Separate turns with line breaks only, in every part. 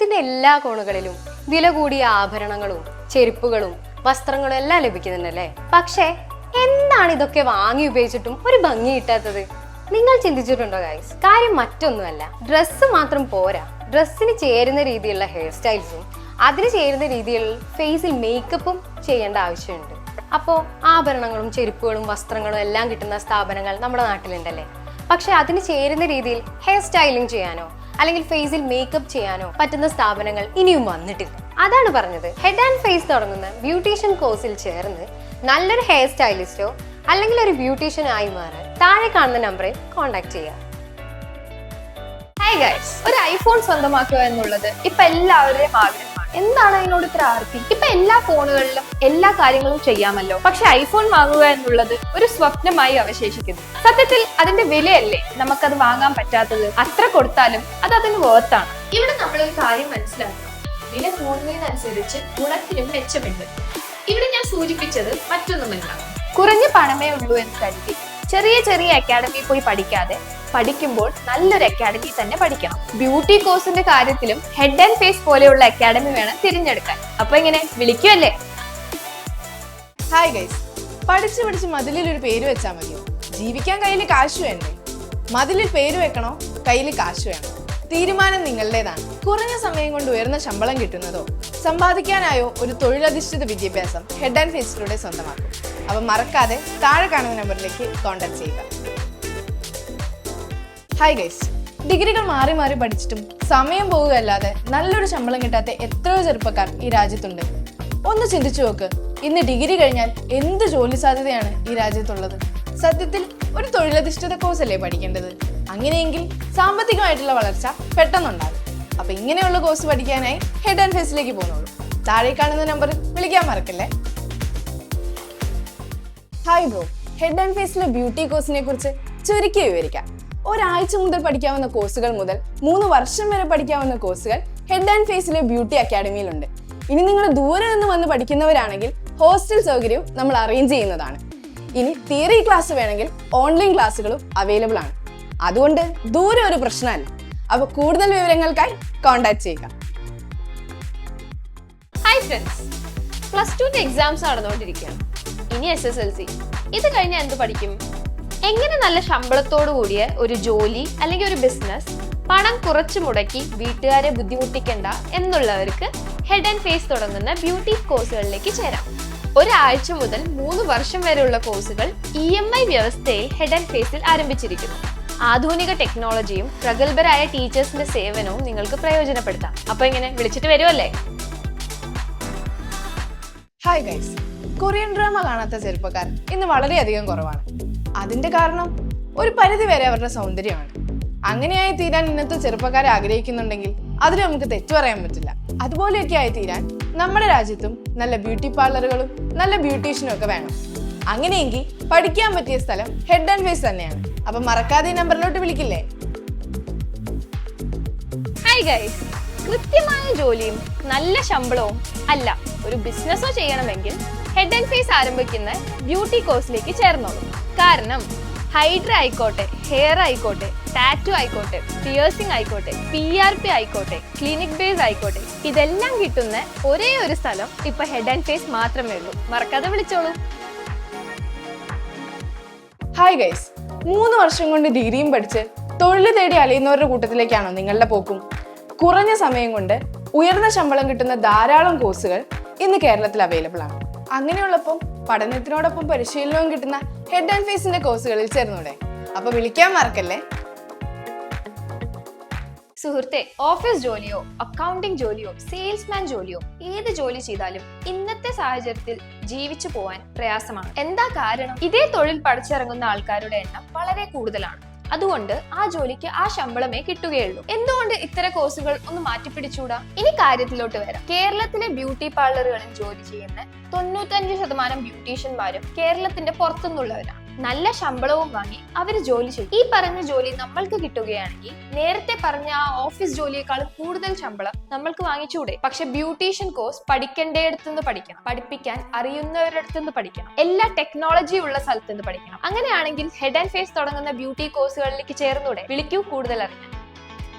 ലോകത്തിന്റെ എല്ലാ കോണുകളിലും വില കൂടിയ ആഭരണങ്ങളും ചെരുപ്പുകളും വസ്ത്രങ്ങളും എല്ലാം ലഭിക്കുന്നുണ്ടല്ലേ. പക്ഷെ എന്താണ് ഇതൊക്കെ വാങ്ങി ഉപയോഗിച്ചിട്ടും ഒരു ഭംഗി കിട്ടാത്തത്? നിങ്ങൾ ചിന്തിച്ചിട്ടുണ്ടോ ഗൈസ്? കാര്യം മറ്റൊന്നുമല്ല, ഡ്രസ്സ് മാത്രം പോരാ, ഡ്രസ്സിന് ചേരുന്ന രീതിയിലുള്ള ഹെയർ സ്റ്റൈൽസും അതിന് ചേരുന്ന രീതിയിൽ ഫേസിൽ മേക്കപ്പും ചെയ്യേണ്ട ആവശ്യമുണ്ട്. അപ്പോൾ ആഭരണങ്ങളും ചെരുപ്പുകളും വസ്ത്രങ്ങളും എല്ലാം കിട്ടുന്ന സ്ഥാപനങ്ങൾ നമ്മുടെ നാട്ടിലുണ്ടല്ലേ. പക്ഷെ അതിന് ചേരുന്ന രീതിയിൽ ഹെയർ സ്റ്റൈലിംഗ് ചെയ്യാനോ അല്ലെങ്കിൽ ഫേസിൽ മേക്കപ്പ് ചെയ്യാനോ പറ്റുന്ന സ്ഥാപനങ്ങൾ ഇനിയും വന്നിട്ടില്ല. അതാണ് പറഞ്ഞത്, ഹെഡ് ആൻഡ് ഫേസ് തുടങ്ങുന്ന ബ്യൂട്ടീഷ്യൻ കോഴ്സിൽ ചേർന്ന് നല്ലൊരു ഹെയർ സ്റ്റൈലിസ്റ്റോ അല്ലെങ്കിൽ ഒരു ബ്യൂട്ടീഷ്യൻ ആയി മാറാൻ താഴെ കാണുന്ന നമ്പറിൽ കോൺടാക്ട് ചെയ്യുക.
ഹായ് ഗൈസ്, ഒരു ഐഫോൺ സ്വന്തമാക്കുക എന്നുള്ളത് ഇപ്പൊ എല്ലാവരുടെയും ആഗ്രഹമാണ്. എന്താണ് അതിനോട് ഇത്ര ആർത്തി? ഇപ്പൊ എല്ലാ ഫോണുകളിലും എല്ലാ കാര്യങ്ങളും ചെയ്യാമല്ലോ. പക്ഷെ ഐഫോൺ വാങ്ങുക എന്നുള്ളത് ഒരു സ്വപ്നമായി അവശേഷിക്കുന്നു. സത്യത്തിൽ അതിന്റെ വിലയല്ലേ നമുക്കത് വാങ്ങാൻ പറ്റാത്തത്. അത്ര കൊടുത്താലും അത് അതിന് വേർത്താണ്. ഇവിടെ നമ്മളൊരു കാര്യം മനസ്സിലാക്കണം, വില കൂടുന്നതിനനുസരിച്ച് ഗുണത്തിനും മെച്ചമുണ്ട്. ഇവിടെ ഞാൻ സൂചിപ്പിച്ചത് മറ്റൊന്നുമല്ല, കുറഞ്ഞ പണമേ ഉള്ളൂ എന്ന് കരുതി ചെറിയ ചെറിയ അക്കാഡമി പോയി പഠിക്കാതെ പഠിക്കുമ്പോൾ നല്ലൊരു അക്കാഡമി തന്നെ പഠിക്കണം. ബ്യൂട്ടി കോഴ്സിന്റെ കാര്യത്തിലും ഹെഡ് ആൻഡ് ഫേസ് പോലെയുള്ള അക്കാഡമി വേണം തിരഞ്ഞെടുക്കാൻ. അപ്പൊ ഇങ്ങനെ വിളിക്കുമല്ലേ.
ഹായ് ഗൈസ്, പഠിച്ച് മതിലിൽ ഒരു പേര് വെച്ചാൽ മതിയോ? ജീവിക്കാൻ കയ്യിൽ കാശ് വേണ്ടേ? മതിലിൽ പേര് വെക്കണോ, കയ്യിൽ കാശ് വേണം? തീരുമാനം നിങ്ങളുടേതാണ്. കുറഞ്ഞ സമയം കൊണ്ട് ഉയർന്ന ശമ്പളം കിട്ടുന്നതോ സമ്പാദിക്കാനായോ ഒരു തൊഴിലധിഷ്ഠിത വിദ്യാഭ്യാസം ഹെഡ് ആൻഡ് ഫേസിലൂടെ സ്വന്തമാക്കും. അപ്പം മറക്കാതെ താഴെ കാണുന്ന നമ്പറിലേക്ക് കോൺടാക്ട് ചെയ്യുക. ഹായ് ഗൈസ്, ഡിഗ്രികൾ മാറി മാറി പഠിച്ചിട്ടും സമയം പോവുകയല്ലാതെ നല്ലൊരു ശമ്പളം കിട്ടാത്ത എത്രയോ ചെറുപ്പക്കാർ ഈ രാജ്യത്തുണ്ട്. ഒന്ന് ചിന്തിച്ചു നോക്ക്, ഇന്ന് ഡിഗ്രി കഴിഞ്ഞാൽ എന്ത് ജോലി സാധ്യതയാണ് ഈ രാജ്യത്തുള്ളത്? സത്യത്തിൽ ഒരു തൊഴിലധിഷ്ഠിത കോഴ്സ് അല്ലേ പഠിക്കേണ്ടത്? അങ്ങനെയെങ്കിൽ സാമ്പത്തികമായിട്ടുള്ള വളർച്ച പെട്ടെന്നുണ്ടാകും. അപ്പൊ ഇങ്ങനെയുള്ള കോഴ്സ് പഠിക്കാനായി ഹെഡ് ആൻഡ് ഫേസിലേക്ക് പോകുന്നുള്ളൂ. താഴെ കാണുന്ന നമ്പറിൽ വിളിക്കാൻ മറക്കല്ലേ. ഹായ് ബ്രോ, ഹെഡ് ആൻഡ് ഫേസിലെ ബ്യൂട്ടി കോഴ്സിനെ കുറിച്ച് ചുരുക്കി വിവരിക്കാം. ഒരാഴ്ച മുതൽ പഠിക്കാവുന്ന കോഴ്സുകൾ മുതൽ 3 വർഷം വരെ പഠിക്കാവുന്ന കോഴ്സുകൾ ഹെഡ് ആൻഡ് ഫേസിലെ ബ്യൂട്ടി അക്കാഡമിയിലുണ്ട്. ഇനി നിങ്ങൾ ദൂരെ നിന്ന് വന്ന് പഠിക്കുന്നവരാണെങ്കിൽ ഹോസ്റ്റൽ സൗകര്യവും നമ്മൾ അറേഞ്ച് ചെയ്യുന്നതാണ്. ഇനി തിയറി ക്ലാസ് വേണമെങ്കിൽ ഓൺലൈൻ ക്ലാസ്സുകളും അവൈലബിൾ ആണ്. അതുകൊണ്ട് ദൂരെ ഒരു പ്രശ്നമല്ല. അപ്പൊ കൂടുതൽ വിവരങ്ങൾക്കായി കോൺടാക്ട് ചെയ്യുക.
ഹായ് ഫ്രണ്ട്സ്, +2 എക്സാംസ് നടന്നുകൊണ്ടിരിക്കുകയാണ്. ഇനി SSLC. ഇത് കഴിഞ്ഞാൽ എന്ത് പഠിക്കും? എങ്ങനെ നല്ല ശമ്പളത്തോടു കൂടിയ ഒരു ജോലി അല്ലെങ്കിൽ ഒരു ബിസിനസ് പണം കുറച്ച് മുടക്കി വീട്ടുകാരെ ബുദ്ധിമുട്ടിക്കണ്ട എന്നുള്ളവർക്ക് ഹെഡ് ആൻഡ് ഫേസ് തുടങ്ങുന്ന ബ്യൂട്ടി കോഴ്സുകളിലേക്ക് ചേരാം. ഒരാഴ്ച മുതൽ 3 വർഷം വരെയുള്ള കോഴ്സുകൾ EMI വ്യവസ്ഥയിൽ ഹെഡ് ആൻഡ് ഫേസിൽ ആരംഭിച്ചിരിക്കുന്നു. ആധുനിക ടെക്നോളജിയും പ്രഗത്ഭരായ ടീച്ചേഴ്സിന്റെ സേവനവും നിങ്ങൾക്ക് പ്രയോജനപ്പെടുത്താം. അപ്പൊ ഇങ്ങനെ വിളിച്ചിട്ട് വരുമല്ലേ.
ഹായ് ഗൈസ്, കൊറിയൻ ഡ്രാമ കാണാത്ത ചെറുപ്പക്കാർ ഇന്ന് വളരെയധികം കുറവാണ്. അതിന്റെ കാരണം ഒരു പരിധി വരെ അവരുടെ സൗന്ദര്യമാണ്. അങ്ങനെയായി തീരാൻ ഇന്നത്തെ ചെറുപ്പക്കാരെ ആഗ്രഹിക്കുന്നുണ്ടെങ്കിൽ അതിന് നമുക്ക് തെറ്റു പറയാൻ പറ്റില്ല. അതുപോലെയൊക്കെ ആയി തീരാൻ നമ്മുടെ രാജ്യത്തും നല്ല ബ്യൂട്ടി പാർലറുകളും നല്ല ബ്യൂട്ടീഷ്യനും ഒക്കെ വേണം. അങ്ങനെയെങ്കിൽ പഠിക്കാൻ പറ്റിയ സ്ഥലം ഹെഡ് ആൻഡ് ഫേസ് തന്നെയാണ്. അപ്പൊ മറക്കാതെ ഈ നമ്പറിലോട്ട് വിളിക്കില്ലേ.
ഹായ് ഗൈസ്, കൃത്യമായ ജോലിയും നല്ല ശമ്പളവും അല്ല ഒരു ബിസിനസ്സോ ചെയ്യണമെങ്കിൽ ഹെഡ് ആൻഡ് ഫേസ് ആരംഭിക്കുന്ന ബ്യൂട്ടി കോഴ്സിലേക്ക് ചേർന്നോളൂ. കാരണം ഹൈഡ്ര ആയിക്കോട്ടെ, ഹെയർ ആയിക്കോട്ടെ, ടാറ്റു ആയിക്കോട്ടെ, പിയേഴ്സിംഗ് ആയിക്കോട്ടെ, PRP ആയിക്കോട്ടെ, ക്ലിനിക് ബേസ് ആയിക്കോട്ടെ, ഇതെല്ലാം കിട്ടുന്ന ഒരേ ഒരു സ്ഥലം ഇപ്പൊ ഹെഡ് ആൻഡ് ഫേസ് മാത്രമേ ഉള്ളൂ. മറക്കാതെ വിളിച്ചോളൂ.
ഹായ് ഗൈസ്, 3 വർഷം കൊണ്ട് ഡിഗ്രിയും പഠിച്ച് തൊഴിൽ തേടി അലയുന്നവരുടെ കൂട്ടത്തിലേക്കാണോ നിങ്ങളുടെ പോക്കും? കുറഞ്ഞ സമയം കൊണ്ട് ഉയർന്ന ശമ്പളം കിട്ടുന്ന ധാരാളം കോഴ്സുകൾ ഇന്ന് കേരളത്തിൽ അവൈലബിൾ ആണ്. അങ്ങനെയുള്ളപ്പോൾ പഠനത്തിനോടൊപ്പം പരിശീലനവും കിട്ടുന്ന ഹെഡ് ആൻഡ് ഫേസിന്റെ കോഴ്സുകളിൽ ചേർന്നൂടെ? അപ്പൊ വിളിക്കാൻ മറക്കല്ലേ.
സുഹൃത്തെ, ഓഫീസ് ജോലിയോ അക്കൗണ്ടിംഗ് ജോലിയോ സെയിൽസ്മാൻ ജോലിയോ ഏത് ജോലി ചെയ്താലും ഇന്നത്തെ സാഹചര്യത്തിൽ ജീവിച്ചു പോവാൻ പ്രയാസമാണ്. എന്താ കാരണം? ഇതേ തൊഴിൽ പഠിച്ചിറങ്ങുന്ന ആൾക്കാരുടെ എണ്ണം വളരെ കൂടുതലാണ്. അതുകൊണ്ട് ആ ജോലിക്ക് ആ ശമ്പളമേ കിട്ടുകയുള്ളൂ. എന്തുകൊണ്ട് ഇത്തരം കോഴ്സുകൾ ഒന്ന് മാറ്റിപ്പിടിച്ചൂടാ? ഇനി കാര്യത്തിലോട്ട് വരാം. കേരളത്തിലെ ബ്യൂട്ടി പാർലറുകളിൽ ജോലി ചെയ്യുന്ന 95% ബ്യൂട്ടീഷ്യന്മാരും കേരളത്തിന്റെ പുറത്തുനിന്നുള്ളവരാണ്. നല്ല ശമ്പളവും വാങ്ങി അവർ ജോലി ചെയ്യും. ഈ പറഞ്ഞ ജോലി നമ്മൾക്ക് കിട്ടുകയാണെങ്കിൽ നേരത്തെ പറഞ്ഞ ആ ഓഫീസ് ജോലിയേക്കാൾ കൂടുതൽ ശമ്പളം നമ്മൾക്ക് വാങ്ങിച്ചൂടെ? പക്ഷെ ബ്യൂട്ടീഷ്യൻ കോഴ്സ് പഠിക്കേണ്ടടുത്തുനിന്ന് പഠിക്കണം, പഠിപ്പിക്കാൻ അറിയുന്നവരുടെ അടുത്തുനിന്ന് പഠിക്കണം, എല്ലാ ടെക്നോളജി ഉള്ള സ്ഥലത്തുനിന്ന് പഠിക്കണം. അങ്ങനെയാണെങ്കിൽ ഹെഡ് ആൻഡ് ഫേസ് തുടങ്ങുന്ന ബ്യൂട്ടി കോഴ്സുകളിലേക്ക് ചേർന്നൂടെ? വിളിക്കൂ കൂടുതൽ അറിയാൻ.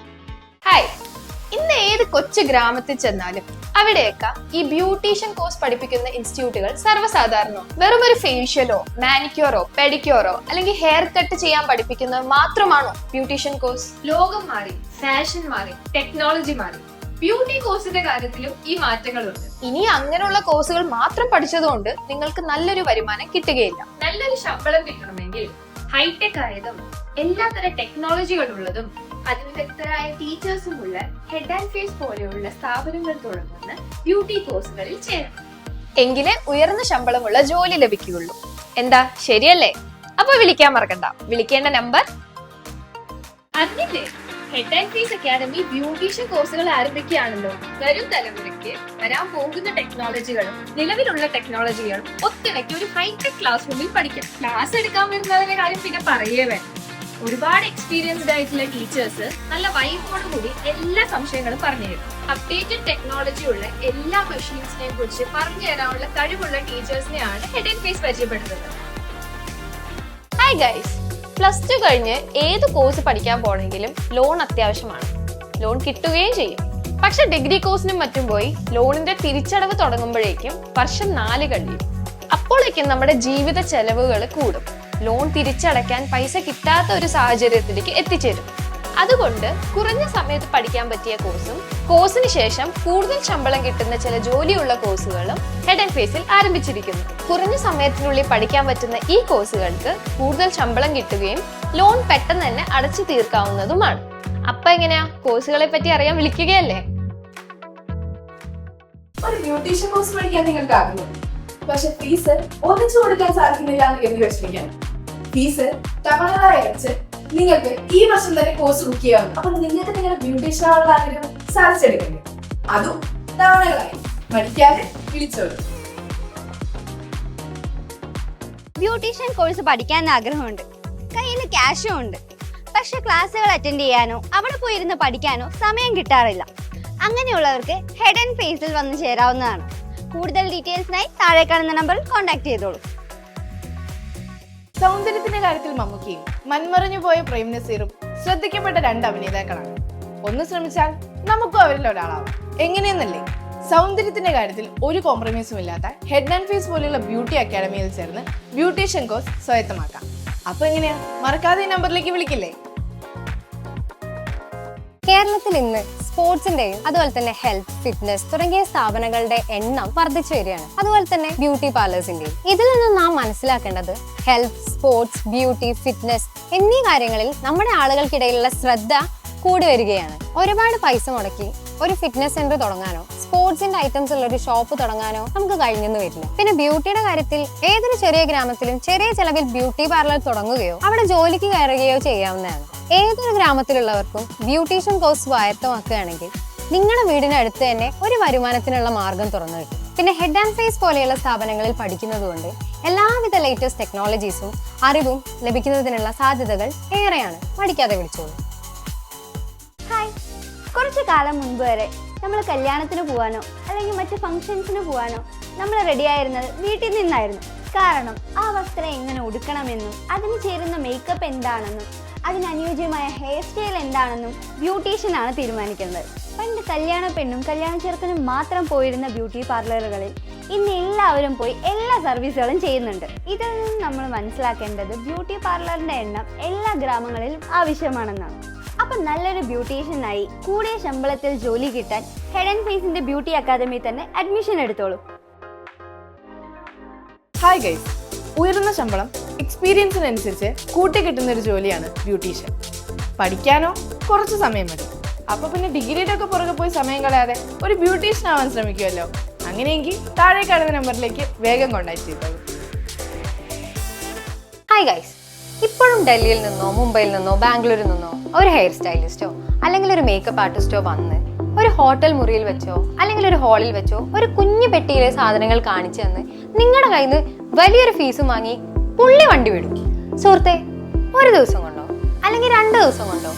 ഹായ്, ഇന്ന് ഏത് കൊച്ചു ഗ്രാമത്തിൽ ചെന്നാലും അവിടെയൊക്കെ ഈ ബ്യൂട്ടീഷ്യൻ കോഴ്സ് പഠിപ്പിക്കുന്ന ഇൻസ്റ്റിറ്റ്യൂട്ടുകൾ സർവ്വസാധാരണമാണ്. വെറും ഒരു ഫേഷ്യലോ മാനിക്യൂറോ പെഡിക്യൂറോ അല്ലെങ്കിൽ ഹെയർ കട്ട് ചെയ്യാൻ പഠിപ്പിക്കുന്നത് മാത്രമാണോ ബ്യൂട്ടീഷ്യൻ കോഴ്സ്? ലോകം മാറി, ഫാഷൻ മാറി, ടെക്നോളജി മാറി. ബ്യൂട്ടി കോഴ്സിന്റെ കാര്യത്തിലും ഈ മാറ്റങ്ങളുണ്ട്. ഇനി അങ്ങനെയുള്ള കോഴ്സുകൾ മാത്രം പഠിച്ചതുകൊണ്ട് നിങ്ങൾക്ക് നല്ലൊരു വരുമാനം കിട്ടുകയില്ല. നല്ലൊരു ശമ്പളം കിട്ടണമെങ്കിൽ ഹൈടെക് ആയതും എല്ലാത്തരം ടെക്നോളജികളുള്ളതും അതിവിദഗ്ധരായ ടീച്ചേഴ്സും ഉള്ള ഹെഡ് ആൻഡ് ഫേസ് പോലെയുള്ള സ്ഥാപനങ്ങൾ തുടങ്ങുന്ന ബ്യൂട്ടി കോഴ്സുകളിൽ ചേരണം. എങ്കിലേ ഉയർന്ന ശമ്പളമുള്ള ജോലി ലഭിക്കുകയുള്ളൂ. എന്താ ശരിയല്ലേ? അപ്പൊ വിളിക്കാൻ മറക്കണ്ട. വിളിക്കേണ്ട നമ്പർ അറിഞ്ഞില്ലേ? Head and face academy beautician കോഴ്സുകൾ ആരംഭിക്കുകയാണല്ലോ. വരും തലമുറയ്ക്ക് വരാൻ പോകുന്ന ടെക്നോളജികളും നിലവിലുള്ള ടെക്നോളജികളും ഒത്തിണക്കി ഒരു ഹൈടെക് ക്ലാസ് റൂമിൽ പഠിക്കാം. ക്ലാസ് എടുക്കാൻ വരുന്നതിന്റെ കാര്യം പിന്നെ പറയേ വേണം. ഒരുപാട് എക്സ്പീരിയൻസ്ഡ് ആയിട്ടുള്ള ടീച്ചേഴ്സ് നല്ല വൈബോട് കൂടി എല്ലാ സംശയങ്ങളും പറഞ്ഞു തരും. അപ്ഡേറ്റഡ് ടെക്നോളജി ഉള്ള എല്ലാ മെഷീൻസിനെ കുറിച്ച് പറഞ്ഞു തരാനുള്ള കഴിവുള്ള ടീച്ചേഴ്സിനെയാണ് ഹെഡ് ആൻഡ് ഫേസ് പരിചയപ്പെടുത്തുന്നത്. ഹായ് ഗൈസ്, പ്ലസ് ടു കഴിഞ്ഞ് ഏത് കോഴ്സ് പഠിക്കാൻ പോണെങ്കിലും ലോൺ അത്യാവശ്യമാണ്. ലോൺ കിട്ടുകയും ചെയ്യും. പക്ഷെ ഡിഗ്രി കോഴ്സിനും മറ്റും പോയി ലോണിന്റെ തിരിച്ചടവ് തുടങ്ങുമ്പോഴേക്കും വർഷം 4 കഴിയും. അപ്പോഴേക്കും നമ്മുടെ ജീവിത ചെലവുകൾ കൂടും. ലോൺ തിരിച്ചടയ്ക്കാൻ പൈസ കിട്ടാത്ത ഒരു സാഹചര്യത്തിലേക്ക് എത്തിച്ചേരും. അതുകൊണ്ട് കുറഞ്ഞ സമയത്ത് പഠിക്കാൻ പറ്റിയ കോഴ്സും കോഴ്സിന് ശേഷം കൂടുതൽ ശമ്പളം കിട്ടുന്ന ചില ജോലിയുള്ള കോഴ്സുകളും ഹെഡ് ആൻഡ് ഫേസിൽ ആരംഭിച്ചിരിക്കുന്നു. കുറഞ്ഞ സമയത്തിനുള്ളിൽ പഠിക്കാൻ പറ്റുന്ന ഈ കോഴ്സുകൾക്ക് കൂടുതൽ ശമ്പളം കിട്ടുകയും ലോൺ പെട്ടെന്ന് തന്നെ അടച്ചു തീർക്കാവുന്നതുമാണ്. അപ്പൊ എങ്ങനെയാ കോഴ്സുകളെ പറ്റി അറിയാൻ വിളിക്കുകയല്ലേ?
ഒരു ബ്യൂട്ടീഷ്യൻ കോഴ്സ് പഠിക്കാൻ നിങ്ങൾക്ക് ആകുന്നുണ്ട്, പക്ഷെ ഫീസ് ഒന്നിച്ചു കൊടുക്കാൻ സാധിക്കുന്നില്ല എന്ന് കരുതി വിഷമിക്കാൻ. ഫീസ് തവണകളായി അടച്ച് നിങ്ങൾക്ക് ഈ വർഷം തന്നെ കോഴ്സ് ബുക്ക് ചെയ്യാവുന്നു. അപ്പൊ നിങ്ങൾക്ക് നിങ്ങളുടെ ബ്യൂട്ടീഷ്യൻ ആവാനുള്ള ആഗ്രഹം സാധിച്ചെടുക്കണ്ടേ? അതും തവണകളായി. പഠിക്കാതെ വിളിച്ചോളൂ.
ബ്യൂട്ടീഷ്യൻ കോഴ്സ് പഠിക്കാൻ ആഗ്രഹമുണ്ട്, കയ്യിൽ ക്യാഷും ഉണ്ട്. പക്ഷെ ക്ലാസ്സുകൾ അറ്റൻഡ് ചെയ്യാനോ അവിടെ പോയിരുന്ന് പഠിക്കാനോ സമയം കിട്ടാറില്ല. അങ്ങനെയുള്ളവർക്ക് ഹെഡ് ആൻഡ് ഫേസിൽ വന്ന് ചേരാവുന്നതാണ്. കൂടുതൽ ഡീറ്റെയിൽസിനായി താഴെ കാണുന്ന നമ്പറിൽ കോൺടാക്ട് ചെയ്തോളൂ.
സൗന്ദര്യത്തിന്റെ കാര്യത്തിൽ മമ്മൂക്കയും മൺമറഞ്ഞു പോയ പ്രേം നസീറും ശ്രദ്ധിക്കപ്പെട്ട 2 അഭിനേതാക്കളാണ്. ഒന്ന് ശ്രമിച്ചാൽ നമുക്കും അവരിൽ ഒരാളാവും. എങ്ങനെയെന്നല്ലേ? സൗന്ദര്യത്തിന്റെ കാര്യത്തിൽ ഒരു കോംപ്രമൈസും ഇല്ലാത്ത ഹെഡ് ആൻഡ് ഫേസ് പോലെയുള്ള ബ്യൂട്ടി അക്കാഡമിയിൽ ചേർന്ന് ബ്യൂട്ടീഷ്യൻ കോഴ്സ് സ്വായത്തമാക്കാം. അപ്പൊ എങ്ങനെയാ? മറക്കാതെ ഈ നമ്പറിലേക്ക് വിളിക്കില്ലേ?
കേരളത്തിൽ ഇന്ന് സ്പോർട്സിന്റെയും അതുപോലെ തന്നെ ഹെൽത്ത്, ഫിറ്റ്നസ് തുടങ്ങിയ സ്ഥാപനങ്ങളുടെ എണ്ണം വർദ്ധിച്ചു വരികയാണ്. അതുപോലെ തന്നെ ബ്യൂട്ടി പാർലേഴ്സിന്റെയും. ഇതിൽ നിന്ന് നാം മനസ്സിലാക്കേണ്ടത് ഹെൽത്ത്, സ്പോർട്സ്, ബ്യൂട്ടി, ഫിറ്റ്നസ് എന്നീ കാര്യങ്ങളിൽ നമ്മുടെ ആളുകൾക്കിടയിലുള്ള ശ്രദ്ധ കൂടി വരികയാണ്. ഒരുപാട് പൈസ മുടക്കി ഒരു ഫിറ്റ്നസ് സെന്റർ തുടങ്ങാനോ സ്പോർട്സിന്റെ ഐറ്റംസ് ഉള്ള ഒരു ഷോപ്പ് തുടങ്ങാനോ നമുക്ക് കഴിഞ്ഞെന്ന് വരില്ല. പിന്നെ ബ്യൂട്ടിയുടെ കാര്യത്തിൽ ഏതൊരു ചെറിയ ഗ്രാമത്തിലും ചെറിയ ചെലവിൽ ബ്യൂട്ടി പാർലർ തുടങ്ങുകയോ അവിടെ ജോലിക്ക് കയറുകയോ ചെയ്യാവുന്നതാണ്. ഏതൊരു ഗ്രാമത്തിലുള്ളവർക്കും ബ്യൂട്ടീഷ്യൻ കോഴ്സ് സ്വായത്തമാക്കുകയാണെങ്കിൽ നിങ്ങളുടെ വീടിന് അടുത്ത് തന്നെ ഒരു വരുമാനത്തിനുള്ള മാർഗം തുറന്നു കിട്ടും. പിന്നെ ഹെഡ് ആൻഡ് ഫേസ് പോലെയുള്ള സ്ഥാപനങ്ങളിൽ പഠിക്കുന്നതുകൊണ്ട് എല്ലാവിധ ലേറ്റസ്റ്റ് ടെക്നോളജീസും അറിവും ലഭിക്കുന്നതിനുള്ള സാധ്യതകൾ ഏറെയാണ്. പഠിക്കാതെ വിളിച്ചോളൂ.
ഹായ്, കുറച്ചു കാലം മുൻപ് വരെ നമ്മൾ കല്യാണത്തിന് പോകാനോ അല്ലെങ്കിൽ മറ്റ് ഫംഗ്ഷൻസിന് പോകാനോ നമ്മൾ റെഡിയായിരുന്നത് വീട്ടിൽ നിന്നായിരുന്നു. കാരണം ആ വസ്ത്രം എങ്ങനെ ഉടുക്കണമെന്നും അതിന് ചേരുന്ന മേക്കപ്പ് എന്താണെന്നും അതിനനുയോജ്യമായ ഹെയർ സ്റ്റൈൽ എന്താണെന്നും ബ്യൂട്ടീഷ്യനാണ് തീരുമാനിക്കുന്നത്. പണ്ട് കല്യാണ പെണ്ണും കല്യാണ ചെറുക്കനും മാത്രം പോയിരുന്ന ബ്യൂട്ടി പാർലറുകളിൽ ഇന്ന് എല്ലാവരും പോയി എല്ലാ സർവീസുകളും ചെയ്യുന്നുണ്ട്. ഇതിൽ നിന്ന് നമ്മൾ മനസ്സിലാക്കേണ്ടത് ബ്യൂട്ടി പാർലറിന്റെ എണ്ണം എല്ലാ ഗ്രാമങ്ങളിലും ആവശ്യമാണെന്നാണ്. അപ്പം നല്ലൊരു ബ്യൂട്ടീഷ്യനായി കൂടിയ ശമ്പളത്തിൽ ജോലി കിട്ടാൻ ഹെഡ് ആൻഡ് ഫേസിന്റെ ബ്യൂട്ടി അക്കാദമി തന്നെ അഡ്മിഷൻ എടുത്തോളൂ.
ഹായ് ഗൈസ്, ഉയർന്ന ശമ്പളം എക്സ്പീരിയൻസിനനുസരിച്ച് കൂട്ടി കിട്ടുന്ന ഒരു ജോലിയാണ് ബ്യൂട്ടീഷ്യൻ. പഠിക്കാനോ കുറച്ച് സമയം മതി. അപ്പൊ പിന്നെ ഡിഗ്രിയുടെ ഒക്കെ പുറകെ പോയി സമയം കളയാതെ ഒരു ബ്യൂട്ടീഷ്യൻ ആവാൻ ശ്രമിക്കുമല്ലോ. അങ്ങനെയെങ്കിൽ താഴെ കാണുന്ന നമ്പറിലേക്ക് വേഗം കോൺടാക്ട് ചെയ്തോളൂ.
ഹായ് ഗൈസ്, ഇപ്പോഴും ഡൽഹിയിൽ നിന്നോ മുംബൈയിൽ നിന്നോ ബാംഗ്ലൂരിൽ നിന്നോ ഒരു ഹെയർ സ്റ്റൈലിസ്റ്റോ അല്ലെങ്കിൽ ഒരു മേക്കപ്പ് ആർട്ടിസ്റ്റോ വന്ന് ഒരു ഹോട്ടൽ മുറിയിൽ വെച്ചോ അല്ലെങ്കിൽ ഒരു ഹാളിൽ വെച്ചോ ഒരു കുഞ്ഞു പെട്ടിയിലെ സാധനങ്ങൾ കാണിച്ചു തന്ന് നിങ്ങളുടെ കയ്യിൽ നിന്ന് വലിയൊരു ഫീസും വാങ്ങി പുള്ളി വണ്ടി വിടും. സുഹൃത്തെ, ഒരു ദിവസം കൊണ്ടോ അല്ലെങ്കിൽ 2 ദിവസം കൊണ്ടോ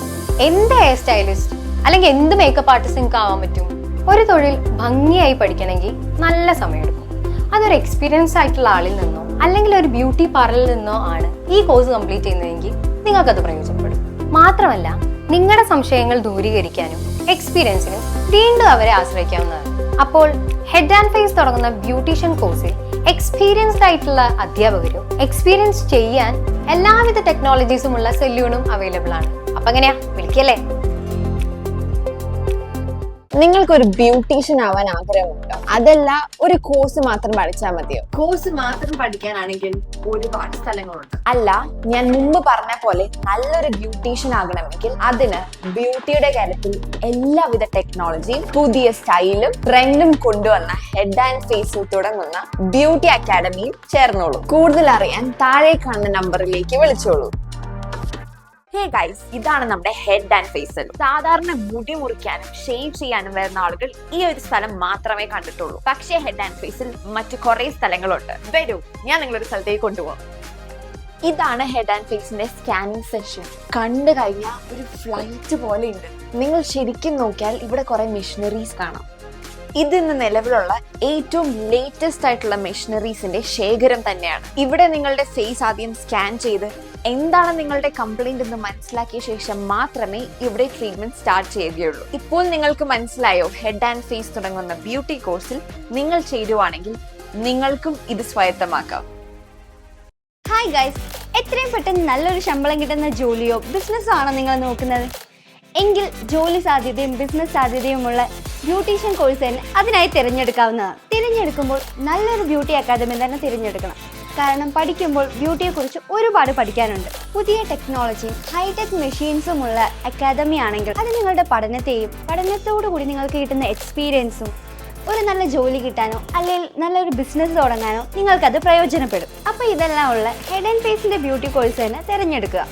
എന്ത് ഹെയർ സ്റ്റൈലിസ്റ്റ് അല്ലെങ്കിൽ എന്ത് മേക്കപ്പ് ആർട്ടിസ്റ്റ് നിങ്ങൾക്ക് ആവാൻ പറ്റും? ഒരു തൊഴിൽ ഭംഗിയായി പഠിക്കണമെങ്കിൽ നല്ല സമയമെടുക്കും. അതൊരു എക്സ്പീരിയൻസ് ആയിട്ടുള്ള ആളിൽ നിന്നോ അല്ലെങ്കിൽ ഒരു ബ്യൂട്ടി പാർലറിൽ നിന്നോ ആണ് ഈ കോഴ്സ് കംപ്ലീറ്റ് ചെയ്യുന്നതെങ്കിൽ നിങ്ങൾക്കത് പ്രയോജനപ്പെടും. മാത്രമല്ല നിങ്ങളുടെ സംശയങ്ങൾ ദൂരീകരിക്കാനും എക്സ്പീരിയൻസിനും വീണ്ടും അവരെ ആശ്രയിക്കാവുന്നതാണ്. അപ്പോൾ ഹെഡ് ആൻഡ് ഫേസ് തുടങ്ങുന്ന ബ്യൂട്ടീഷ്യൻ കോഴ്സിൽ എക്സ്പീരിയൻസ്ഡ് ആയിട്ടുള്ള അധ്യാപകരും എക്സ്പീരിയൻസ് ചെയ്യാൻ എല്ലാവിധ ടെക്നോളജീസും ഉള്ള സലൂണും അവൈലബിൾ ആണ്. അപ്പൊ എങ്ങനെയാ, വിളിക്കല്ലേ?
നിങ്ങൾക്കൊരു ബ്യൂട്ടീഷ്യൻ ആവാൻ ആഗ്രഹമുണ്ടോ? അതല്ല ഒരു കോഴ്സ് മാത്രം പഠിച്ചാൽ മതിയോ?
കോഴ്സ് മാത്രം പഠിക്കാനാണെങ്കിൽ ഒരുപാട് സ്ഥലങ്ങളുണ്ട്.
അല്ല, ഞാൻ മുമ്പ് പറഞ്ഞ പോലെ നല്ലൊരു ബ്യൂട്ടീഷ്യൻ ആകണമെങ്കിൽ അതിന് ബ്യൂട്ടിയുടെ കാര്യത്തിൽ എല്ലാവിധ ടെക്നോളജിയും പുതിയ സ്റ്റൈലും ട്രെൻഡും കൊണ്ടുവന്ന ഹെഡ് ആൻഡ് ഫേസിൽ തുടങ്ങുന്ന ബ്യൂട്ടി അക്കാഡമിയിൽ ചേർന്നോളൂ. കൂടുതൽ അറിയാൻ താഴെ കാണുന്ന നമ്പറിലേക്ക് വിളിച്ചോളൂ. ഹേ ഗൈസ്, ഇതാണ് നമ്മുടെ ഹെഡ് ആൻഡ് ഫേസ്. സാധാരണ മുടി മുറിക്കാനും ഷേവ് ചെയ്യാനും വരുന്ന ആളുകൾ ഈ ഒരു സ്ഥലം മാത്രമേ കണ്ടിട്ടുള്ളൂ. പക്ഷേ ഹെഡ് ആൻഡ് ഫേസിൽ മറ്റു കുറെ സ്ഥലങ്ങളുണ്ട്. വരൂ, ഞാൻ നിങ്ങളൊരു സ്ഥലത്തേക്ക് കൊണ്ടുപോകാം. ഇതാണ് ഹെഡ് ആൻഡ് ഫേസിന്റെ സ്കാനിങ് സെഷൻ. കണ്ടു കഴിഞ്ഞാൽ ഒരു ഫ്ലൈറ്റ് പോലെ ഉണ്ട്. നിങ്ങൾ ശരിക്കും നോക്കിയാൽ ഇവിടെ കുറെ മെഷീനറീസ് കാണാം. ഇതിന്ന് നിലവിലുള്ള ഏറ്റവും ലേറ്റസ്റ്റ് ആയിട്ടുള്ള മെഷീനറീസിന്റെ ശേഖരം തന്നെയാണ്. ഇവിടെ നിങ്ങളുടെ ഫേസ് ആദ്യം സ്കാൻ ചെയ്ത് എന്താണ് നിങ്ങളുടെ കംപ്ലൈന്റ് എന്ന് മനസ്സിലാക്കിയ ശേഷം മാത്രമേ ഇവിടെ ട്രീറ്റ്മെന്റ് സ്റ്റാർട്ട് ചെയ്യുകയുള്ളൂ. ഇപ്പോൾ നിങ്ങൾക്ക് മനസ്സിലായോ, ഹെഡ് ആൻഡ് ഫേസ് തുടങ്ങുന്ന ബ്യൂട്ടി കോഴ്സിൽ നിങ്ങൾ ചേരുവാണെങ്കിൽ നിങ്ങൾക്കും ഇത് സ്വായത്തമാക്കാം.
ഹായ് ഗൈസ്, എത്രയും പെട്ടെന്ന് നല്ലൊരു ശമ്പളം കിട്ടുന്ന ജോലിയോ ബിസിനസ്സോ ആണോ നിങ്ങൾ നോക്കുന്നത്? എങ്കിൽ ജോലി സാധ്യതയും ബിസിനസ് സാധ്യതയുമുള്ള ബ്യൂട്ടീഷ്യൻ കോഴ്സ് തന്നെ അതിനായി തിരഞ്ഞെടുക്കാവുന്നതാണ്. തിരഞ്ഞെടുക്കുമ്പോൾ നല്ലൊരു ബ്യൂട്ടി അക്കാദമി തന്നെ തിരഞ്ഞെടുക്കണം. കാരണം പഠിക്കുമ്പോൾ ബ്യൂട്ടിയെക്കുറിച്ച് ഒരുപാട് പഠിക്കാനുണ്ട്. പുതിയ ടെക്നോളജിയും ഹൈടെക് മെഷീൻസും ഉള്ള അക്കാദമി ആണെങ്കിൽ അത് നിങ്ങളുടെ പഠനത്തോടു കൂടി നിങ്ങൾക്ക് കിട്ടുന്ന എക്സ്പീരിയൻസും ഒരു നല്ല ജോലി കിട്ടാനോ അല്ലെങ്കിൽ നല്ലൊരു ബിസിനസ് തുടങ്ങാനോ നിങ്ങൾക്കത് പ്രയോജനപ്പെടും. അപ്പോൾ ഇതെല്ലാം ഉള്ള ഹെഡ് ആൻഡ് ഫേസിന്റെ ബ്യൂട്ടി കോഴ്സ് തന്നെ തിരഞ്ഞെടുക്കുക.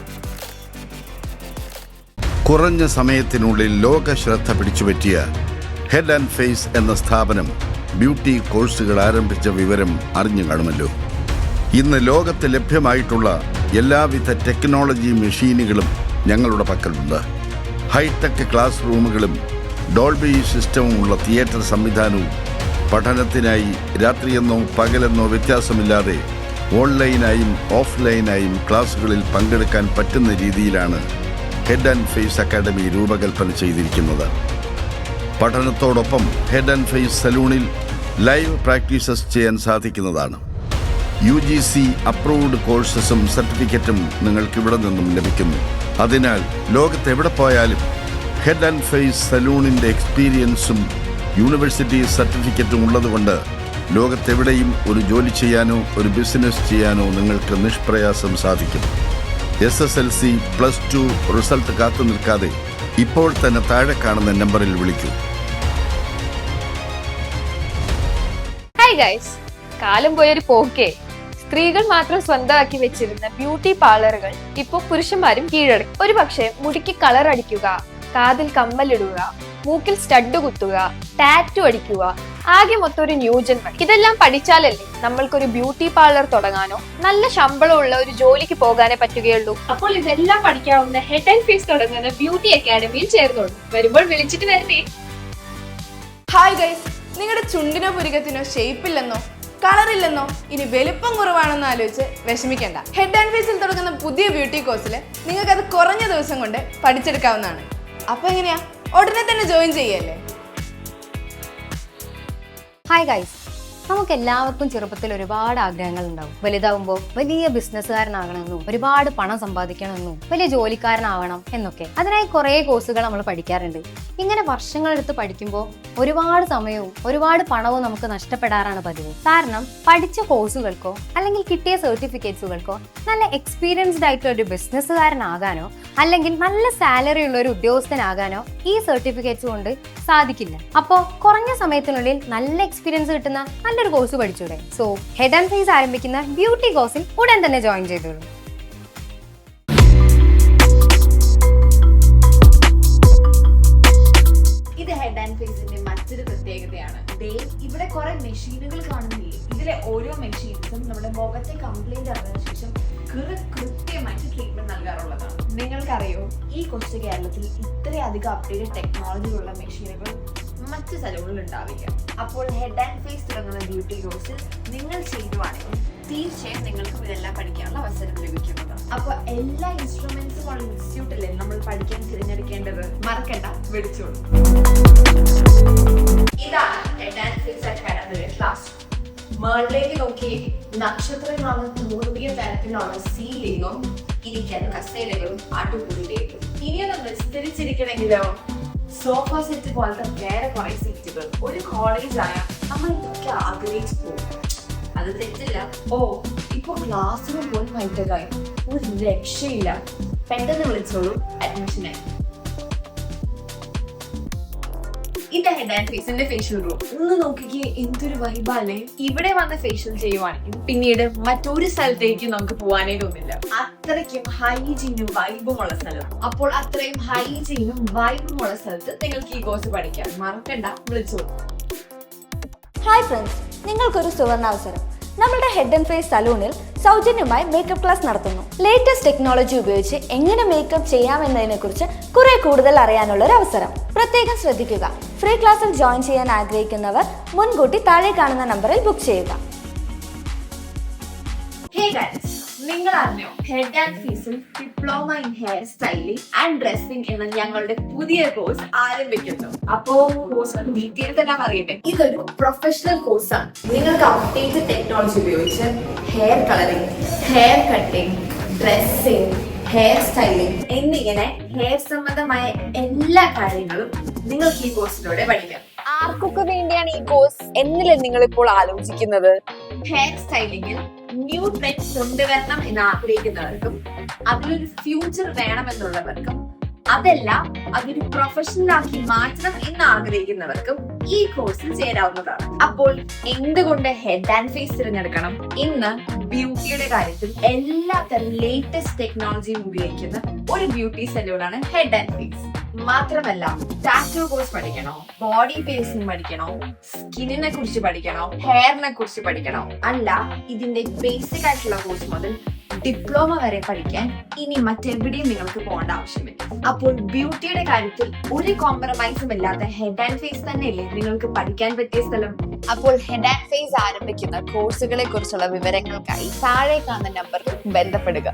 കുറഞ്ഞ സമയത്തിനുള്ളിൽ ലോക ശ്രദ്ധ പിടിച്ചുപറ്റിയ ഹെഡ് ആൻഡ് ഫേസ് എന്ന സ്ഥാപനം ബ്യൂട്ടി കോഴ്സുകൾ ആരംഭിച്ച വിവരം അറിഞ്ഞു കാണുമല്ലോ. ഇന്ന് ലോകത്ത് ലഭ്യമായിട്ടുള്ള എല്ലാവിധ ടെക്നോളജി മെഷീനുകളും ഞങ്ങളുടെ പക്കലുണ്ട്. ഹൈടെക് ക്ലാസ് റൂമുകളും ഡോൾബി സിസ്റ്റവും ഉള്ള തിയേറ്റർ സംവിധാനവും പഠനത്തിനായി രാത്രിയെന്നോ പകലെന്നോ വ്യത്യാസമില്ലാതെ ഓൺലൈനായും ഓഫ്ലൈനായും ക്ലാസുകളിൽ പങ്കെടുക്കാൻ പറ്റുന്ന രീതിയിലാണ് ഹെഡ് ആൻഡ് ഫേസ് അക്കാഡമി രൂപകൽപ്പന ചെയ്തിരിക്കുന്നത്. പഠനത്തോടൊപ്പം ഹെഡ് ആൻഡ് ഫേസ് സലൂണിൽ ലൈവ് പ്രാക്ടീസസ് ചെയ്യാൻ സാധിക്കുന്നതാണ്. UGC അപ്രൂവ്ഡ് കോഴ്സസും സർട്ടിഫിക്കറ്റും നിങ്ങൾക്ക് ഇവിടെ നിന്നും ലഭിക്കുന്നു. അതിനാൽ ലോകത്തെവിടെ പോയാലും ഹെഡ് ആൻഡ് ഫേസ് സലൂണിൻ്റെ എക്സ്പീരിയൻസും യൂണിവേഴ്സിറ്റി സർട്ടിഫിക്കറ്റും ഉള്ളതുകൊണ്ട് ലോകത്തെവിടെയും ഒരു ജോലി ചെയ്യാനോ ഒരു ബിസിനസ് ചെയ്യാനോ നിങ്ങൾക്ക് നിഷ്പ്രയാസം സാധിക്കും. SSLC +2 റിസൾട്ട് കാത്തു നിൽക്കാതെ ഇപ്പോൾ തന്നെ താഴെ കാണുന്ന നമ്പറിൽ വിളിക്കൂ.
ഹായ് ഗൈസ്, കാലം പോയൊരു പോക്കേ. സ്ത്രീകൾ മാത്രം സ്വന്തമാക്കി വെച്ചിരുന്ന ബ്യൂട്ടി പാർലറുകൾ ഇപ്പോൾ പുരുഷന്മാരും കീഴടക്കി. ഒരു പക്ഷേ മുടിക്ക് കളർ അടിക്കുക, കാതിൽ കമ്മലിടുക, മൂക്കിൽ സ്റ്റഡ് കുത്തുക, ടാറ്റു അടിക്കുക, ആകെ മൊത്തം ഒരു ന്യൂജന്മം. ഇതെല്ലാം പഠിച്ചാലല്ലേ നമ്മൾക്കൊരു ബ്യൂട്ടി പാർലർ തുടങ്ങാനോ നല്ല ശമ്പളമുള്ള ഒരു ജോലിക്ക് പോകാനേ പറ്റുകയുള്ളൂ. അപ്പോൾ ഇതെല്ലാം പഠിക്കാവുന്ന ഹെഡ് ആൻഡ് ഫേസ് തുടങ്ങുന്ന ബ്യൂട്ടി അക്കാഡമിയിൽ ചേർന്നോളൂ. വരുമ്പോൾ വിളിച്ചിട്ട് വരണേ.
ഹായ് ഗൈസ്, നിങ്ങളുടെ ചുണ്ടിനോ പുരികത്തിനോ ഷേപ്പില്ലെന്നോ കളറില്ലെന്നോ ഇനി വലിപ്പം കുറവാണെന്ന് ആലോചിച്ച് വിഷമിക്കേണ്ട. ഹെഡ് ആൻഡ് ഫേസിൽ തുടങ്ങുന്ന പുതിയ ബ്യൂട്ടി കോഴ്സിൽ നിങ്ങൾക്ക് അത് കുറഞ്ഞ ദിവസം കൊണ്ട് പഠിച്ചെടുക്കാവുന്നതാണ്. അപ്പൊ എങ്ങനെയാ, ഉടനെ തന്നെ ജോയിൻ ചെയ്യല്ലേ?
ഹായ് ഗൈസ്, നമുക്ക് എല്ലാവർക്കും ചെറുപ്പത്തിൽ ഒരുപാട് ആഗ്രഹങ്ങൾ ഉണ്ടാവും. വലുതാവുമ്പോൾ വലിയ ബിസിനസ്സുകാരനാകണമെന്നും ഒരുപാട് പണം സമ്പാദിക്കണമെന്നും വലിയ ജോലിക്കാരനാവണം എന്നൊക്കെ. അതിനായി കുറേ കോഴ്സുകൾ നമ്മൾ പഠിക്കാറുണ്ട്. ഇങ്ങനെ വർഷങ്ങളെടുത്ത് പഠിക്കുമ്പോൾ ഒരുപാട് സമയവും ഒരുപാട് പണവും നമുക്ക് നഷ്ടപ്പെടാറാണ് പതിവ്. കാരണം പഠിച്ച കോഴ്സുകൾക്കോ അല്ലെങ്കിൽ കിട്ടിയ സർട്ടിഫിക്കറ്റ്സുകൾക്കോ നല്ല എക്സ്പീരിയൻസ്ഡ് ആയിട്ടുള്ള ഒരു ബിസിനസ്സുകാരനാകാനോ അല്ലെങ്കിൽ നല്ല സാലറി ഉള്ള ഒരു ഉദ്യോഗസ്ഥനാകാനോ ഈ സർട്ടിഫിക്കറ്റ്സ് കൊണ്ട് സാധിക്കില്ല. അപ്പോൾ കുറഞ്ഞ സമയത്തിനുള്ളിൽ നല്ല എക്സ്പീരിയൻസ് കിട്ടുന്ന നല്ലൊരു കോഴ്സ് പഠിച്ചൂടെ? സോ ഹെഡ് ആൻഡ് ഫേസ് ആരംഭിക്കുന്ന ബ്യൂട്ടി കോഴ്സിൽ ഉടൻ തന്നെ ജോയിൻ ചെയ്തോളൂ.
ഇത് ഹെഡ് ആൻഡ് ഫേസിന്റെ മറ്റൊരു പ്രത്യേകതയാണ്. ഇവിടെ കുറെ മെഷീനുകൾ കാണുന്നില്ലേ? ഇതിലെ ഓരോ മെഷീൻസും നമ്മുടെ മുഖത്തെ കംപ്ലൈന്റ് അറിഞ്ഞ ശേഷം കൃത്യമായിട്ട് ട്രീറ്റ്മെന്റ് നൽകാറുള്ളതാണ്. നിങ്ങൾക്കറിയോ, ഈ കൊച്ചു കേരളത്തിൽ ഇത്രയധികം അപ്ഡേറ്റഡ് ടെക്നോളജി ഉള്ള മെഷീനുകൾ മറ്റു സ്ഥലങ്ങളിൽ ഉണ്ടാവില്ല. അപ്പോൾ ഹെഡ് ആൻഡ് ഫേസ് തുടങ്ങുന്ന ബ്യൂട്ടി കോഴ്സിൽ നിങ്ങൾ ചെയ്യുവാണെങ്കിൽ തീർച്ചയായും നിങ്ങൾക്ക് ഇതെല്ലാം പഠിക്കാനുള്ള അവസരം ലഭിക്കുന്നതാണ്. അപ്പൊ എല്ലാ ഇൻസ്ട്രുമെന്റ്സും ഉള്ള ഇൻസ്റ്റിറ്റ്യൂട്ടിലെ നമ്മൾ പഠിക്കാൻ തിരഞ്ഞെടുക്കേണ്ടത് മറക്കണ്ട, വിളിച്ചോളൂ. ഇതാണ് ഹെഡ് ഫേസ് അക്കാഡമിയുടെ ക്ലാസ്. മേളിലേക്ക് നോക്കി നക്ഷത്രങ്ങളാണ് തോന്നിയ തരത്തിലുള്ള സീലിങ്ങും ഇരിക്കാൻ കസേരകളും ആട്ടുപുള്ളിലേക്കും. ഇനിയൊന്ന് വിസ്തരിച്ചിരിക്കണമെങ്കിലോ സോഫ സെറ്റ് പോലത്തെ വേറെ കുറെ സീറ്റുകൾ. ഒരു കോളേജായ നമ്മൾ ഇതൊക്കെ ആഗ്രഹിച്ചു പോകും, അത് തെറ്റില്ല. ഓ, ഇപ്പൊ ക്ലാസ് റൂം പോലും ഹൈടെക്കായി, ഒരു രക്ഷയില്ല. പെട്ടെന്ന് വിളിച്ചോളൂ അഡ്മിഷനായി. ഇത് ഹെഡ് ആൻഡ് ഫേസിന്റെ ഫേഷ്യൽ റൂം. ഒന്ന് നോക്കിക്കേ, എന്തൊരു വൈബല്ലേ. ഇവിടെ വന്ന് ഫേഷ്യൽ ചെയ്യുവാണെങ്കിൽ പിന്നീട് മറ്റൊരു സ്ഥലത്തേക്ക് നമുക്ക് പോവാനേ തോന്നില്ല. അത്രയ്ക്കും ഹൈജീനും വൈബും ഉള്ള സ്ഥലം. അപ്പോൾ അത്രയും ഹൈജീനും വൈബും ഉള്ള സ്ഥലത്ത് നിങ്ങൾക്ക് ഈ കോഴ്സ് പഠിക്കാം. മറക്കണ്ട, വിളിച്ചോളൂ.
ഹായ് ഫ്രണ്ട്സ്, നിങ്ങൾക്കൊരു സുവർണാവസരം. നമ്മുടെ ഹെഡ് ആൻഡ് ഫേസ് സലൂണിൽ സൗജന്യമായി മേക്കപ്പ് ക്ലാസ് നടത്തുന്നു. ലേറ്റസ്റ്റ് ടെക്നോളജി ഉപയോഗിച്ച് എങ്ങനെ മേക്കപ്പ് ചെയ്യാമെന്നതിനെ കുറിച്ച് കുറെ കൂടുതൽ അറിയാനുള്ള ഒരു അവസരം. പ്രത്യേകം ശ്രദ്ധിക്കുക, ഫ്രീ ക്ലാസ്സിൽ ജോയിൻ ചെയ്യാൻ ആഗ്രഹിക്കുന്നവർ മുൻകൂട്ടി താഴെ കാണുന്ന നമ്പറിൽ ബുക്ക് ചെയ്യുക.
ഹേ ഗൈസ്, നിങ്ങൾ അറിഞ്ഞോ ഹെഡ് ആൻഡ് ഫേസിൽ diploma in hair styling and dressing എന്ന ഞങ്ങളുടെ പുതിയ കോഴ്സ് ആരംഭിക്കുന്നു. അപ്പോ കോഴ്സ് ഡീറ്റെയിൽസ് എല്ലാം അറിയട്ടെ. ഇതൊരു പ്രൊഫഷണൽ കോഴ്സാണ്. നിങ്ങൾക്ക് അപ്ഡേറ്റഡ് ടെക്നോളജി ഉപയോഗിച്ച് hair colouring, hair cutting, dressing, hair styling എന്നിങ്ങനെ ഹെയർ സംബന്ധമായ എല്ലാ കാര്യങ്ങളും നിങ്ങൾക്ക് ഈ കോഴ്സിലൂടെ പഠിക്കാം.
ആർക്കൊക്കെ വേണ്ടിയാണ് ഈ കോഴ്സ് എന്നല്ലേ നിങ്ങൾ ഇപ്പോൾ ആലോചിക്കുന്നത്?
ഹെയർ സ്റ്റൈലിംഗിൽ ന്യൂ ട്രെൻഡ് കൊണ്ടുവരണം എന്ന് ആഗ്രഹിക്കുന്നവർക്കും അതിലൊരു ഫ്യൂച്ചർ വേണമെന്നുള്ളവർക്കും അതല്ല അതൊരു പ്രൊഫഷണൽ ആക്കി മാറ്റണം എന്ന് ആഗ്രഹിക്കുന്നവർക്കും ഈ കോഴ്സിൽ ചേരാവുന്നതാണ്. അപ്പോൾ എന്തുകൊണ്ട് ഹെഡ് ആൻഡ് ഫേസ് തിരഞ്ഞെടുക്കണം? ഇന്ന് ബ്യൂട്ടിയുടെ കാര്യത്തിൽ എല്ലാത്തരം ലേറ്റസ്റ്റ് ടെക്നോളജിയും ഉപയോഗിക്കുന്ന ഒരു ബ്യൂട്ടി സലൂണാണ് ഹെഡ് ആൻഡ് ഫേസ്. മാത്രമല്ല ടാറ്റു കോഴ്സ് പഠിക്കണോ, ബോഡി ഫേസിംഗ് പഠിക്കണോ, സ്കിന്നിനെ കുറിച്ച് പഠിക്കണോ, ഹെയറിനെ കുറിച്ച് പഠിക്കണോ, അല്ല ഇതിന്റെ ബേസിക് ആയിട്ടുള്ള കോഴ്സ് മുതൽ ഡിപ്ലോമ വരെ പഠിക്കാൻ ഇനി മറ്റെവിടെയും നിങ്ങൾക്ക് പോകേണ്ട ആവശ്യമില്ല. അപ്പോൾ ബ്യൂട്ടിയുടെ കാര്യത്തിൽ ഒരു കോംപ്രമൈസും ഇല്ലാത്ത ഹെഡ് ആൻഡ് ഫേസ് തന്നെയല്ലേ നിങ്ങൾക്ക് പഠിക്കാൻ പറ്റിയ സ്ഥലം.
അപ്പോൾ ഹെഡ് ആൻഡ് ഫേസ് ആരംഭിക്കുന്ന കോഴ്സുകളെ കുറിച്ചുള്ള വിവരങ്ങൾക്കായി താഴെ കാണുന്ന നമ്പറിൽ ബന്ധപ്പെടുക.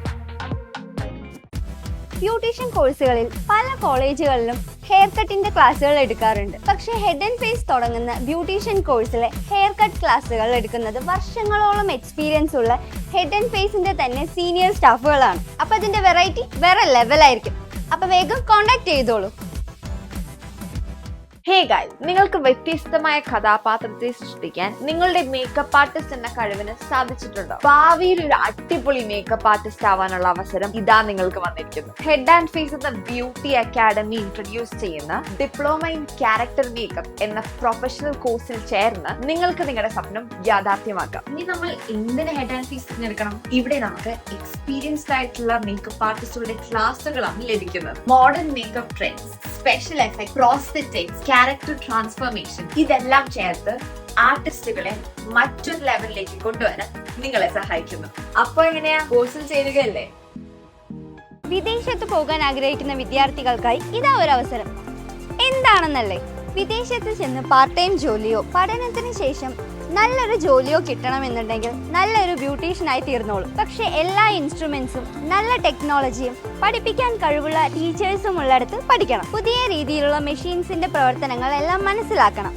ബ്യൂട്ടീഷ്യൻ കോഴ്സുകളിൽ പല കോളേജുകളിലും ഹെയർ കട്ടിന്റെ ക്ലാസ്സുകൾ എടുക്കാറുണ്ട്. പക്ഷേ ഹെഡ് ആൻഡ് ഫേസ് തുടങ്ങുന്ന ബ്യൂട്ടീഷ്യൻ കോഴ്സിലെ ഹെയർ കട്ട് ക്ലാസ്സുകൾ എടുക്കുന്നത് വർഷങ്ങളോളം എക്സ്പീരിയൻസ് ഉള്ള ഹെഡ് ആൻഡ് ഫേസിന്റെ തന്നെ സീനിയർ സ്റ്റാഫുകളാണ്. അപ്പൊ അതിന്റെ വെറൈറ്റി വേറെ ലെവലായിരിക്കും. അപ്പൊ വേഗം കോണ്ടാക്ട് ചെയ്തോളൂ.
ഹേ ഗൈസ്, നിങ്ങൾക്ക് വ്യത്യസ്തമായ കഥാപാത്രത്തെ സൃഷ്ടിക്കാൻ നിങ്ങളുടെ മേക്കപ്പ് ആർട്ടിസ്റ്റ് എന്ന കഴിവിന് സാധിച്ചിട്ടുണ്ടോ? ഭാവിയിൽ ഒരു അടിപൊളി മേക്കപ്പ് ആർട്ടിസ്റ്റ് ആവാനുള്ള അവസരം ഇതാ നിങ്ങൾക്ക് വന്നിരിക്കുന്നു. ഹെഡ് ആൻഡ് ഫേസ് എന്ന ബ്യൂട്ടി അക്കാഡമി ഇൻട്രൊഡ്യൂസ് ചെയ്യുന്ന ഡിപ്ലോമ ഇൻ ക്യാരക്ടർ മേക്കപ്പ് എന്ന പ്രൊഫഷണൽ കോഴ്സിൽ ചേർന്ന് നിങ്ങൾക്ക് നിങ്ങളുടെ സ്വപ്നം യാഥാർത്ഥ്യമാക്കാം.
ഇനി നമ്മൾ എന്തിന് ഹെഡ് ആൻഡ് ഫേസ് തിരഞ്ഞെടുക്കണം? ഇവിടെ നമുക്ക് എക്സ്പീരിയൻസ്ഡ് ആയിട്ടുള്ള മേക്കപ്പ് ആർട്ടിസ്റ്റുകളുടെ ക്ലാസ്സുകളാണ് ലഭിക്കുന്നത്. Modern makeup trends, special effect, prosthetics, character transformation ഇതെല്ലാം ചേർത്ത് ആർട്ടിസ്റ്റുകളെ മറ്റൊരു ലെവലിലേക്ക് കൊണ്ടുവരാൻ നിങ്ങളെ സഹായിക്കുന്നു. അപ്പൊ എങ്ങനെയാ, കോഴ്സിൽ ചേരുകയല്ലേ?
വിദേശത്ത് പോകാൻ ആഗ്രഹിക്കുന്ന വിദ്യാർത്ഥികൾക്കായി ഇതാ ഒരു അവസരം. എന്താണെന്നല്ലേ, വിദേശത്ത് ചെന്ന് പാർട്ട് ടൈം ജോലിയോ പഠനത്തിന് ശേഷം നല്ലൊരു ജോലിയോ കിട്ടണമെന്നുണ്ടെങ്കിൽ നല്ലൊരു ബ്യൂട്ടീഷ്യനായി തീർന്നോളൂ. പക്ഷെ എല്ലാ ഇൻസ്ട്രുമെന്റ്സും നല്ല ടെക്നോളജിയും പഠിപ്പിക്കാൻ കഴിവുള്ള ടീച്ചേഴ്സും ഉള്ളിടത്ത് പഠിക്കണം. പുതിയ രീതിയിലുള്ള മെഷീൻസിന്റെ പ്രവർത്തനങ്ങൾ എല്ലാം മനസ്സിലാക്കണം.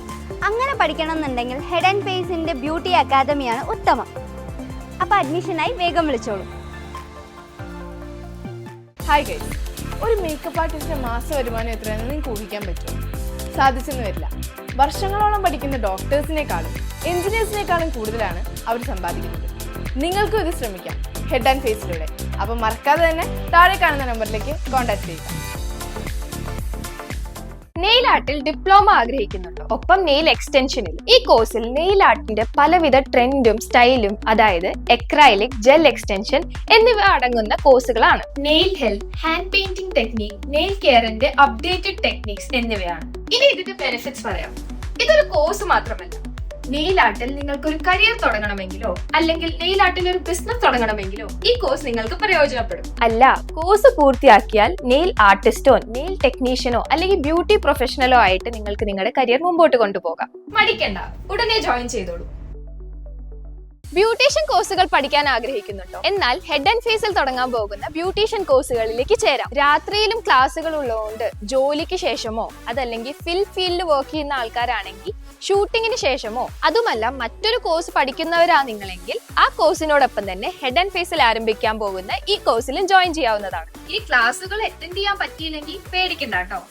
അങ്ങനെ പഠിക്കണം എന്നുണ്ടെങ്കിൽ ഹെഡ് ആൻഡ് ഫേസിന്റെ ബ്യൂട്ടി അക്കാദമിയാണ് ഉത്തമം. അപ്പൊ അഡ്മിഷനായി വേഗം വിളിച്ചോളൂ.
ഹായ് ഗൈസ്, ഒരു മേക്കപ്പ് ആർട്ടിസ്റ്റിന്റെ മാസ വരുമാനം എത്രയാണെന്ന് നിങ്ങൾക്ക് ഊഹിക്കാൻ പറ്റുമോ? സാധിച്ചെന്ന് വരില്ല. വർഷങ്ങളോളം പഠിക്കുന്ന ഡോക്ടേഴ്സിനേക്കാളും എഞ്ചിനീയേഴ്സിനേക്കാളും കൂടുതലാണ് അവർ സമ്പാദിക്കുന്നത്. നിങ്ങൾക്കും ഇത് ശ്രമിക്കാം ഹെഡ് ആൻഡ് ഫേസിലൂടെ. അപ്പം മറക്കാതെ തന്നെ താഴെ കാണുന്ന നമ്പറിലേക്ക് കോൺടാക്ട് ചെയ്യുക.
നെയിൽ ആർട്ടിൽ ഡിപ്ലോമ ആഗ്രഹിക്കുന്നുണ്ടോ? ഒപ്പം നെയിൽ എക്സ്റ്റൻഷനിൽ. ഈ കോഴ്സിൽ നെയിൽ ആർട്ടിന്റെ പലവിധ ട്രെൻഡും സ്റ്റൈലും, അതായത് എക്രൈലിക്, ജെൽ എക്സ്റ്റൻഷൻ എന്നിവ അടങ്ങുന്ന കോഴ്സുകളാണ്. Nail health, hand painting technique, nail കെയറിന്റെ അപ്ഡേറ്റഡ് ടെക്നിക്സ് എന്നിവയാണ്. ഇനി ഇതിന്റെ ബെനിഫിറ്റ്സ് പറയാം. ഇതൊരു കോഴ്സ് മാത്രമല്ല, നെയിൽ ആർട്ടിൽ നിങ്ങൾക്ക് ഒരു കരിയർ തുടങ്ങണമെങ്കിലോ അല്ലെങ്കിൽ നെയിൽ ആർട്ടിൽ ഒരു ബിസിനസ് തുടങ്ങണമെങ്കിലോ ഈ കോഴ്സ് നിങ്ങൾക്ക് പ്രയോജനപ്പെടും. അല്ല, കോഴ്സ് പൂർത്തിയാക്കിയാൽ നെയിൽ ആർട്ടിസ്റ്റോ, നെയിൽ ടെക്നീഷ്യനോ അല്ലെങ്കിൽ ബ്യൂട്ടി പ്രൊഫഷണലോ ആയിട്ട് നിങ്ങൾക്ക് നിങ്ങളുടെ കരിയർ മുമ്പോട്ട് കൊണ്ടുപോകാം. മടിക്കണ്ട, ഉടനെ ജോയിൻ ചെയ്തോളൂ. ബ്യൂട്ടീഷ്യൻ കോഴ്സുകൾ പഠിക്കാൻ ആഗ്രഹിക്കുന്നുണ്ടോ? എന്നാൽ ഹെഡ് ആൻഡ് ഫേസിൽ തുടങ്ങാൻ പോകുന്ന ബ്യൂട്ടീഷ്യൻ കോഴ്സുകളിലേക്ക് ചേരാം. രാത്രിയിലും ക്ലാസ്സുകൾ ഉള്ളതുകൊണ്ട് ജോലിക്ക് ശേഷമോ അതല്ലെങ്കിൽ ഫീൽഡിൽ വർക്ക് ചെയ്യുന്ന ആൾക്കാരാണെങ്കിൽ ഷൂട്ടിങ്ങിന് ശേഷമോ, അതുമല്ല മറ്റൊരു കോഴ്സ് പഠിക്കുന്നവരാ നിങ്ങളെങ്കിൽ ആ കോഴ്സിനോടൊപ്പം തന്നെ ഹെഡ് ആൻഡ് ഫേസിൽ ആരംഭിക്കാൻ പോകുന്ന ഈ കോഴ്സിലും ജോയിൻ ചെയ്യാവുന്നതാണ്.
ഈ ക്ലാസ്സുകൾ അറ്റൻഡ് ചെയ്യാൻ പറ്റിയില്ലെങ്കിൽ പേടിക്കണ്ട കേട്ടോ.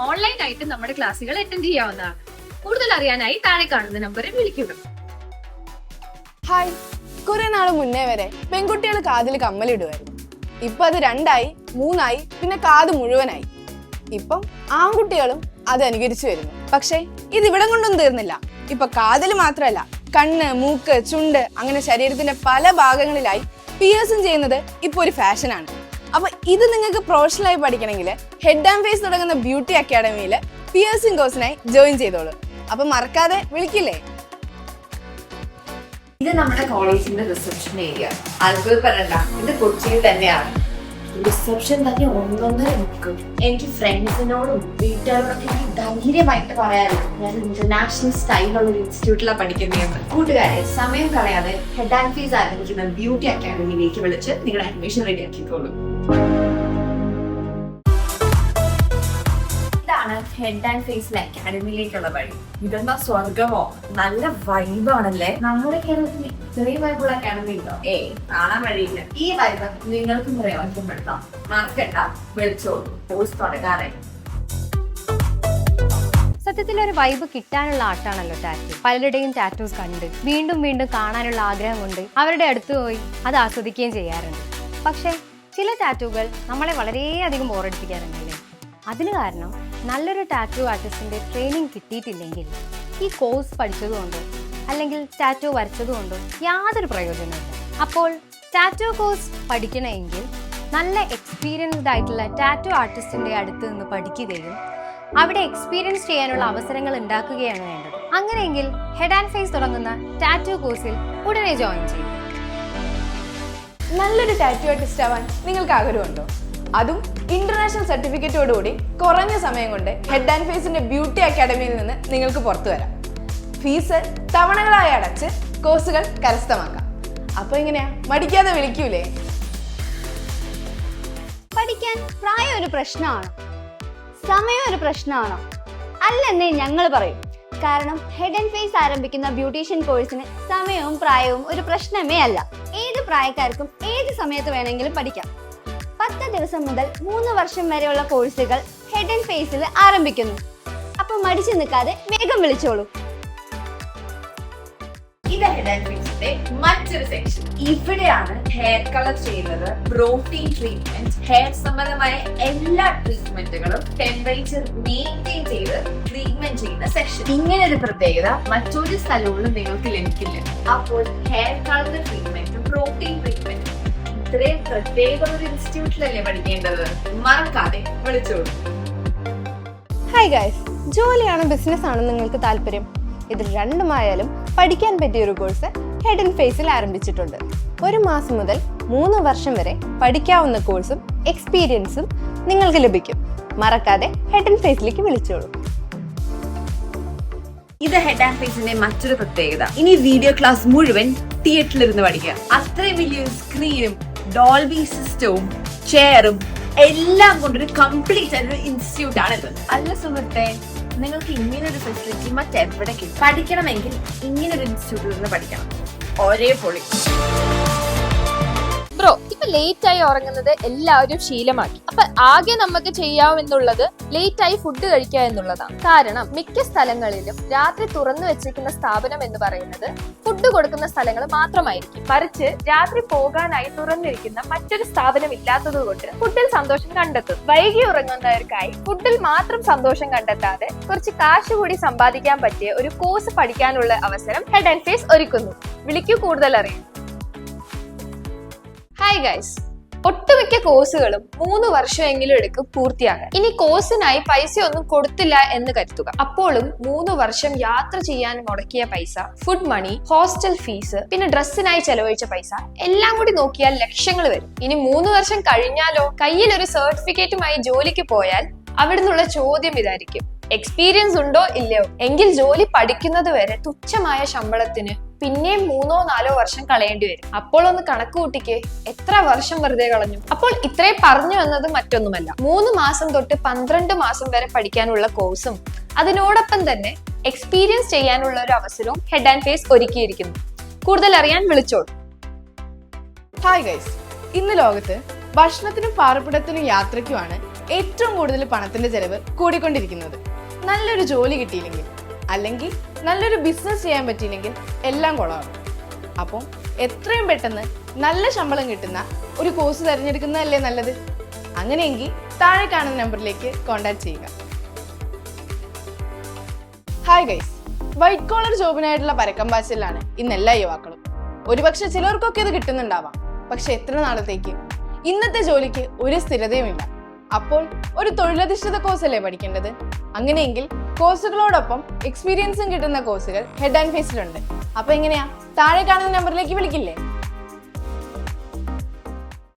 ഓൺലൈൻ ആയിട്ട് നമ്മുടെ ക്ലാസ്സുകൾ അറ്റൻഡ് ചെയ്യാവുന്നതാണ്. കൂടുതൽ അറിയാനായി താഴെ കാണുന്ന നമ്പറിൽ വിളിക്കുക.
ഹായ്, കുറെ നാള് മുന്നേ വരെ പെൺകുട്ടികൾ കാതിൽ കമ്മലിടുമായിരുന്നു. ഇപ്പൊ അത് 2ആയി, 3ആയി, പിന്നെ കാത് മുഴുവനായി. ഇപ്പം ആൺകുട്ടികളും അത് അനുകരിച്ചു വരുന്നു. പക്ഷേ ഇത് ഇവിടം കൊണ്ടൊന്നും തീർന്നില്ല. ഇപ്പൊ കാതിൽ മാത്രമല്ല, കണ്ണ്, മൂക്ക്, ചുണ്ട്, അങ്ങനെ ശരീരത്തിന്റെ പല ഭാഗങ്ങളിലായി പിയേഴ്സിങ് ചെയ്യുന്നത് ഇപ്പൊ ഒരു ഫാഷനാണ്. അപ്പൊ ഇത് നിങ്ങൾക്ക് പ്രൊഫഷണലായി പഠിക്കണമെങ്കിൽ ഹെഡ് ആൻഡ് ഫേസ് തുടങ്ങുന്ന ബ്യൂട്ടി അക്കാഡമിയിൽ പിയേഴ്സിംഗ് കോഴ്സിനായി ജോയിൻ ചെയ്തോളൂ. അപ്പൊ മറക്കാതെ വിളിക്കില്ലേ.
ഇത് നമ്മുടെ കോളേജിന്റെ റിസപ്ഷൻ ഏരിയ. അത്ഭുതപ്പെടണ്ട, ഇത് കൊച്ചിയിൽ തന്നെയാണ്. റിസപ്ഷൻ തന്നെ ഒന്നൊന്നര ബുക്ക്. എനിക്ക് ഫ്രണ്ട്സിനോടും വീട്ടുകാരോടൊക്കെ എനിക്ക് ധൈര്യമായിട്ട് പറയാറുണ്ട് ഞാൻ ഇന്റർനാഷണൽ സ്റ്റൈലുള്ള ഒരു ഇൻസ്റ്റിറ്റ്യൂട്ടിലാണ് പഠിക്കുന്നതെന്ന്. കൂട്ടുകാരെ, സമയം കളയാതെ ഹെഡ് ആൻഡ് ഫേസ് ആരംഭിക്കുന്ന ബ്യൂട്ടി അക്കാഡമിയിലേക്ക് വിളിച്ച് നിങ്ങളുടെ അഡ്മിഷൻ റെഡി ആക്കിക്കോളൂ. ഇതാണ് ഹെഡ് ആൻഡ് ഫേസിലെ അക്കാഡമിയിലേക്കുള്ള വഴി. ഇതെന്താ സ്വർഗമോ? നല്ല വൈബാണല്ലേ. നമ്മുടെ കേരളത്തിൽ ഇത്രയും വൈബുള്ള അക്കാഡമി ഉണ്ടോ? കാണാൻ വഴിയില്ല. ഈ വൈബ് നിങ്ങൾക്കും പ്രയോജനപ്പെടുത്താം. മറക്കണ്ട, വിളിച്ചോളൂ. കോഴ്സ് തുടങ്ങാനായി.
സത്യത്തിൽ ഒരു വൈബ് കിട്ടാനുള്ള ആർട്ടാണല്ലോ ടാറ്റു. പലരുടെയും ടാറ്റൂസ് കണ്ട് വീണ്ടും വീണ്ടും കാണാനുള്ള ആഗ്രഹം കൊണ്ട് അവരുടെ അടുത്ത് പോയി അത് ആസ്വദിക്കുകയും ചെയ്യാറുണ്ട്. പക്ഷേ ചില ടാറ്റൂകൾ നമ്മളെ വളരെയധികം ബോറടിപ്പിക്കാറുണ്ടല്ലേ. അതിന് കാരണം നല്ലൊരു ടാറ്റു ആർട്ടിസ്റ്റിന്റെ ട്രെയിനിങ് കിട്ടിയിട്ടില്ലെങ്കിൽ ഈ കോഴ്സ് പഠിച്ചതുകൊണ്ടോ അല്ലെങ്കിൽ ടാറ്റു വരച്ചതുകൊണ്ടോ യാതൊരു പ്രയോജനമില്ല. അപ്പോൾ ടാറ്റു കോഴ്സ് പഠിക്കണമെങ്കിൽ നല്ല എക്സ്പീരിയൻസ്ഡ് ആയിട്ടുള്ള ടാറ്റു ആർട്ടിസ്റ്റിന്റെ അടുത്ത് നിന്ന് പഠിക്കുകയും അവിടെ എക്സ്പീരിയൻസ് ചെയ്യാനുള്ള അവസരങ്ങൾ ഉണ്ടാക്കുകയാണ് വേണ്ടത്. അങ്ങനെയെങ്കിൽ ഹെഡ് ആൻഡ് ഫേസ് തുടങ്ങുന്ന ടാറ്റു കോഴ്സിൽ ഉടനെ ജോയിൻ ചെയ്യും.
നല്ലൊരു ടാറ്റു ആർട്ടിസ്റ്റ് ആവാൻ നിങ്ങൾക്ക് ആഗ്രഹമുണ്ടോ? അതും ഇന്റർനാഷണൽ സർട്ടിഫിക്കറ്റോടുകൂടി കുറഞ്ഞ സമയം കൊണ്ട് ഹെഡ് ആൻഡ് ഫേസിന്റെ ബ്യൂട്ടി അക്കാഡമിയിൽ നിന്ന് നിങ്ങൾക്ക് പുറത്തു വരാം. ഫീസ് തവണകളായി അടച്ച് കോഴ്സുകൾ കരസ്ഥമാക്കാം. അപ്പൊ എങ്ങനെയാ, മടിക്കാതെ വിളിക്കൂലേ?
പഠിക്കാൻ പ്രായം ഒരു പ്രശ്നമാണോ? സമയം ഒരു പ്രശ്നമാണോ? അല്ലെന്നേ ഞങ്ങൾ പറയും. കാരണം ഹെഡ് ആൻഡ് ഫേസ് ആരംഭിക്കുന്ന ബ്യൂട്ടീഷ്യൻ കോഴ്സിന് സമയവും പ്രായവും ഒരു പ്രശ്നമേ അല്ല. ഏത് പ്രായക്കാർക്കും ഏത് സമയത്ത് വേണമെങ്കിലും പഠിക്കാം. 10 ദിവസം മുതൽ 3 വർഷം വരെയുള്ള കോഴ്സുകൾ ഹെഡ് ആൻഡ് ഫേസിൽ ആരംഭിക്കുന്നു. അപ്പൊ മടിച്ചു നിൽക്കാതെ വേഗം വിളിച്ചോളൂ.
ഇത് ഹെഡ് ആൻഡ് ഫേസിന്റെ മറ്റൊരു സെക്ഷൻ. ഇവിടെയാണ് ഹെയർ കളർ ചെയ്യുന്നത്, പ്രോട്ടീൻ ട്രീറ്റ്മെന്റ്, ഹെയർ സംബന്ധമായ എല്ലാ ട്രീറ്റ്മെന്റുകളും ടെമ്പറേച്ചർ മെയിൻറ്റെയിൻ ചെയ്ത് ട്രീറ്റ്മെന്റ് ചെയ്യുന്ന സെക്ഷൻ. ഇങ്ങനെ ഒരു പ്രത്യേകത മറ്റൊരു സ്ഥലങ്ങളിലും നിങ്ങൾക്ക് ലഭിക്കില്ല. അപ്പോൾ ഹെയർ കളർ ട്രീറ്റ്മെന്റും പ്രോട്ടീൻ ട്രീറ്റ്മെന്റും ഇത്രയും പ്രത്യേക ഒരു ഇൻസ്റ്റിറ്റ്യൂട്ടിലല്ലേ പഠിക്കേണ്ടത്. മറക്കാതെ വിളിച്ചോളൂ.
ഹായ് ഗൈസ്, ജോലിയാണോ ബിസിനസ് ആണോ നിങ്ങൾക്ക് താല്പര്യം? ഇതിൽ രണ്ടുമായാലും പഠിക്കാൻ പറ്റിയ ഒരു കോഴ്സ് ഹെഡ് ആൻഡ് ഫേസിൽ ആരംഭിച്ചിട്ടുണ്ട്. 1 മാസം മുതൽ 3 വർഷം വരെ പഠിക്കാവുന്ന കോഴ്സും എക്സ്പീരിയൻസും നിങ്ങൾക്ക് ലഭിക്കും. മറക്കാതെ ഹെഡ് ആൻഡ് ഫേസിലേക്ക് വിളിച്ചോളൂ.
ഇത് ഹെഡ് ആൻഡ് ഫേസിന്റെ മറ്റൊരു പ്രത്യേകത. ഇനി വീഡിയോ ക്ലാസ് മുഴുവൻ തിയേറ്ററിൽ ഇരുന്ന് പഠിക്കുക. അത്രയും വലിയ സ്ക്രീനും ഡോൾബി സിസ്റ്റവും ചെയറും എല്ലാം കൊണ്ടൊരു കംപ്ലീറ്റ് ആയൊരു ഇൻസ്റ്റിറ്റ്യൂട്ട് ആണ് ഇത്. അല്ല സുഹൃത്തെ, നിങ്ങൾക്ക് ഇങ്ങനൊരു ഫെസിലിറ്റി മറ്റെവിടെ കിട്ടും? പഠിക്കണമെങ്കിൽ ഇങ്ങനൊരു ഇൻസ്റ്റിറ്റ്യൂട്ടിൽ നിന്ന് പഠിക്കണം. ഒരേ പൊളി.
ബ്രോ, ഇപ്പൊ ലേറ്റ് ആയി ഉറങ്ങുന്നത് എല്ലാവരും ശീലമാക്കി. അപ്പൊ ആകെ നമുക്ക് ചെയ്യാമെന്നുള്ളത് ലേറ്റ് ആയി ഫുഡ് കഴിക്കുക എന്നുള്ളതാണ്. കാരണം മിക്ക സ്ഥലങ്ങളിലും രാത്രി തുറന്നു വെച്ചിരിക്കുന്ന സ്ഥാപനം എന്ന് പറയുന്നത് ഫുഡ് കൊടുക്കുന്ന സ്ഥലങ്ങൾ മാത്രമായിരിക്കും. മറിച്ച് രാത്രി പോകാനായി തുറന്നിരിക്കുന്ന മറ്റൊരു സ്ഥാപനം ഇല്ലാത്തത് കൊണ്ട് ഫുഡിൽ സന്തോഷം കണ്ടെത്തും. വൈകി ഉറങ്ങുന്നവർക്കായി ഫുഡിൽ മാത്രം സന്തോഷം കണ്ടെത്താതെ കുറച്ച് കാശ് കൂടി സമ്പാദിക്കാൻ പറ്റിയ ഒരു കോഴ്സ് പഠിക്കാനുള്ള അവസരം ഹെഡ് ആൻഡ് ഫേസ് ഒരുക്കുന്നു. വിളിക്കൂ, കൂടുതൽ അറിയാം. ഹായ് ഗൈസ്, ഒട്ടുമിക്ക കോഴ്സുകളും 3 വർഷമെങ്കിലും എടുക്കും പൂർത്തിയാകാൻ. ഇനി കോഴ്സിനായി പൈസയൊന്നും കൊടുത്തില്ല എന്ന് കരുതുക. അപ്പോഴും 3 വർഷം യാത്ര ചെയ്യാൻ മുടക്കിയ പൈസ, ഫുഡ് മണി, ഹോസ്റ്റൽ ഫീസ്, പിന്നെ ഡ്രസ്സിനായി ചെലവഴിച്ച പൈസ എല്ലാം കൂടി നോക്കിയാൽ ലക്ഷങ്ങൾ വരും. ഇനി 3 വർഷം കഴിഞ്ഞാലോ കയ്യിൽ ഒരു സർട്ടിഫിക്കറ്റുമായി ജോലിക്ക് പോയാൽ അവിടുന്നുള്ള ചോദ്യം ഇതായിരിക്കും: എക്സ്പീരിയൻസ് ഉണ്ടോ ഇല്ലയോ? എങ്കിൽ ജോലി പഠിക്കുന്നത് വരെ തുച്ഛമായ ശമ്പളത്തിന് പിന്നെയും 3-4 വർഷം കളയേണ്ടി വരും. അപ്പോൾ ഒന്ന് കണക്ക് കൂട്ടിക്കേ, എത്ര വർഷം വെറുതെ കളഞ്ഞു. അപ്പോൾ ഇത്രയും പറഞ്ഞു എന്നത് മറ്റൊന്നുമല്ല, 3 മാസം തൊട്ട് 12 മാസം വരെ പഠിക്കാനുള്ള കോഴ്സും അതിനോടൊപ്പം തന്നെ എക്സ്പീരിയൻസ് ചെയ്യാനുള്ള ഒരു അവസരവും ഹെഡ് ആൻഡ് ഫേസ് ഒരുക്കിയിരിക്കുന്നു. കൂടുതൽ അറിയാൻ വിളിച്ചോളൂ.
ഹായ് ഗൈസ്, ഇന്ന് ലോകത്ത് ഭക്ഷണത്തിനും പാർപ്പിടത്തിനും യാത്രയ്ക്കുമാണ് ഏറ്റവും കൂടുതൽ പണത്തിന്റെ ചെലവ് കൂടിക്കൊണ്ടിരിക്കുന്നത്. നല്ലൊരു ജോലി കിട്ടിയില്ലെങ്കിൽ അല്ലെങ്കിൽ നല്ലൊരു ബിസിനസ് ചെയ്യാൻ പറ്റിയില്ലെങ്കിൽ എല്ലാം കൊളാകും. അപ്പം എത്രയും പെട്ടെന്ന് നല്ല ശമ്പളം കിട്ടുന്ന ഒരു കോഴ്സ് തിരഞ്ഞെടുക്കുന്നതല്ലേ നല്ലത്? അങ്ങനെയെങ്കിൽ താഴെ കാണുന്ന നമ്പറിലേക്ക് കോൺടാക്ട് ചെയ്യുക. ഹായ് ഗൈസ്, വൈറ്റ് കോളർ ജോബിനായിട്ടുള്ള പരക്കം പാച്ചിലാണ് ഇന്ന് എല്ലാ യുവാക്കളും. ഒരുപക്ഷെ ചിലർക്കൊക്കെ ഇത് കിട്ടുന്നുണ്ടാവാം, പക്ഷെ എത്ര നാളത്തേക്ക്? ഇന്നത്തെ ജോലിക്ക് ഒരു സ്ഥിരതയുമില്ല. അപ്പോൾ ഒരു തൊഴിലധിഷ്ഠിത കോഴ്സ് അല്ലേ പഠിക്കേണ്ടത്? അങ്ങനെയെങ്കിൽ കോഴ്സുകളോടൊപ്പം എക്സ്പീരിയൻസും കിട്ടുന്ന കോഴ്സുകൾ ഹെഡ് ആൻഡ് ഫേസിലുണ്ട്. അപ്പൊ എങ്ങനെയാ? താഴെ കാണുന്ന നമ്പറിലേക്ക് വിളിക്കില്ലേ?